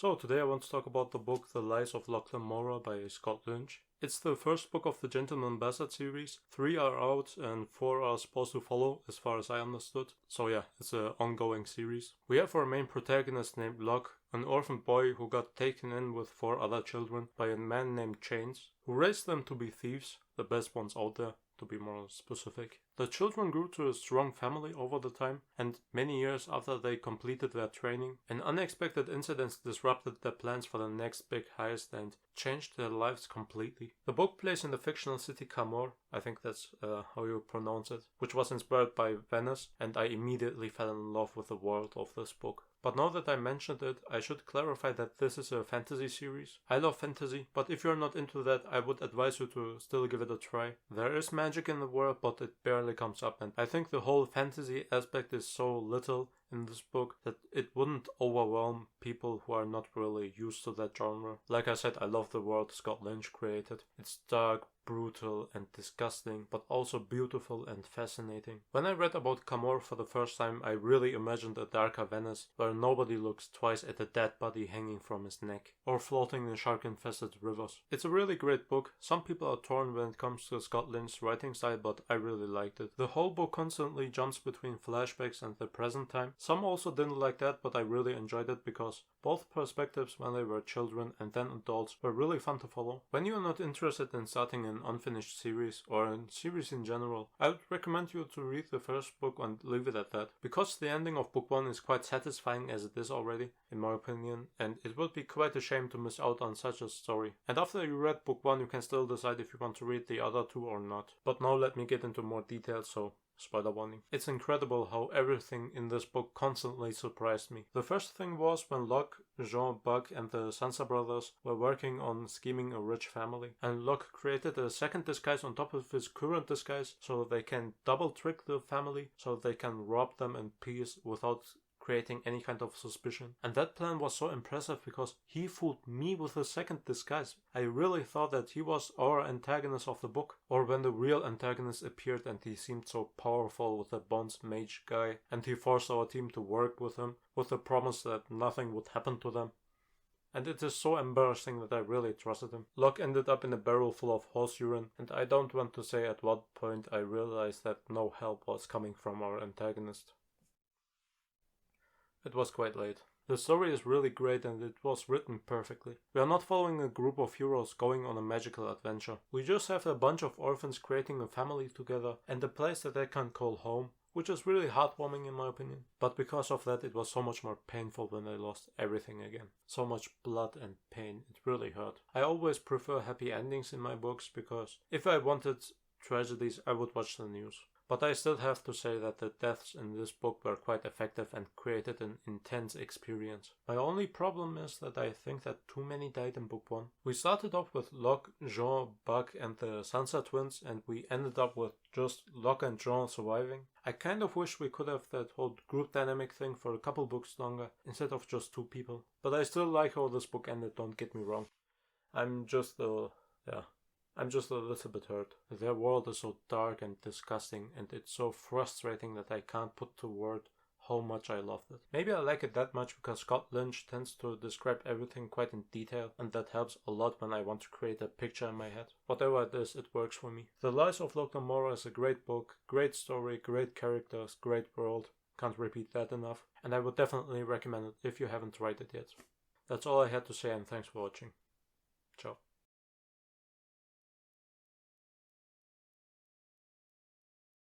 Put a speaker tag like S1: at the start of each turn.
S1: So today I want to talk about the book The Lies of Locke Lamora by Scott Lynch. It's the first book of the Gentleman Bastard series. 3 are out and 4 are supposed to follow, as far as I understood. So yeah, it's an ongoing series. We have our main protagonist named Locke, an orphan boy who got taken in with 4 other children by a man named Chains, who raised them to be thieves, the best ones out there, to be more specific. The children grew to a strong family over the time, and many years after they completed their training, an unexpected incident disrupted their plans for the next big heist and changed their lives completely. The book plays in the fictional city Camor, I think that's how you pronounce it, which was inspired by Venice, and I immediately fell in love with the world of this book. But now that I mentioned it, I should clarify that this is a fantasy series. I love fantasy, but if you're not into that, I would advise you to still give it a try. There is magic in the world, but it barely comes up, and I think the whole fantasy aspect is so little in this book that it wouldn't overwhelm people who are not really used to that genre. Like I said, I love the world Scott Lynch created. It's dark, brutal and disgusting, but also beautiful and fascinating. When I read about Camor for the first time, I really imagined a darker Venice where nobody looks twice at a dead body hanging from his neck, or floating in shark-infested rivers. It's a really great book. Some people are torn when it comes to Scott Lynch's writing style, but I really liked it. The whole book constantly jumps between flashbacks and the present time. Some also didn't like that, but I really enjoyed it because both perspectives when they were children and then adults were really fun to follow. When you are not interested in starting an unfinished series or a series in general, I would recommend you to read the first book and leave it at that, because the ending of book 1 is quite satisfying as it is already, in my opinion, and it would be quite a shame to miss out on such a story. And after you read book 1, you can still decide if you want to read the other 2 or not. But now let me get into more details, so spoiler warning. It's incredible how everything in this book constantly surprised me. The first thing was when Locke, Jean, Buck and the Sansa brothers were working on scheming a rich family, and Locke created a second disguise on top of his current disguise so they can double trick the family, so they can rob them in peace without creating any kind of suspicion. And that plan was so impressive because he fooled me with a second disguise. I really thought that he was our antagonist of the book. Or when the real antagonist appeared and he seemed so powerful with the Bonds mage guy, and he forced our team to work with him with the promise that nothing would happen to them. And it is so embarrassing that I really trusted him. Locke ended up in a barrel full of horse urine, and I don't want to say at what point I realized that no help was coming from our antagonist. It was quite late. The story is really great and it was written perfectly. We are not following a group of heroes going on a magical adventure. We just have a bunch of orphans creating a family together and a place that they can call home, which is really heartwarming in my opinion. But because of that, it was so much more painful when they lost everything again. So much blood and pain, it really hurt. I always prefer happy endings in my books because if I wanted tragedies, I would watch the news. But I still have to say that the deaths in this book were quite effective and created an intense experience. My only problem is that I think that too many died in book 1. We started off with Locke, Jean, Buck and the Sansa twins, and we ended up with just Locke and Jean surviving. I kind of wish we could have that whole group dynamic thing for a couple books longer, instead of just 2 people. But I still like how this book ended, don't get me wrong. I'm just a little bit hurt. Their world is so dark and disgusting, and it's so frustrating that I can't put to word how much I loved it. Maybe I like it that much because Scott Lynch tends to describe everything quite in detail, and that helps a lot when I want to create a picture in my head. Whatever it is, it works for me. The Lies of Locke Lamora is a great book, great story, great characters, great world. Can't repeat that enough. And I would definitely recommend it if you haven't tried it yet. That's all I had to say, and thanks for watching. Ciao.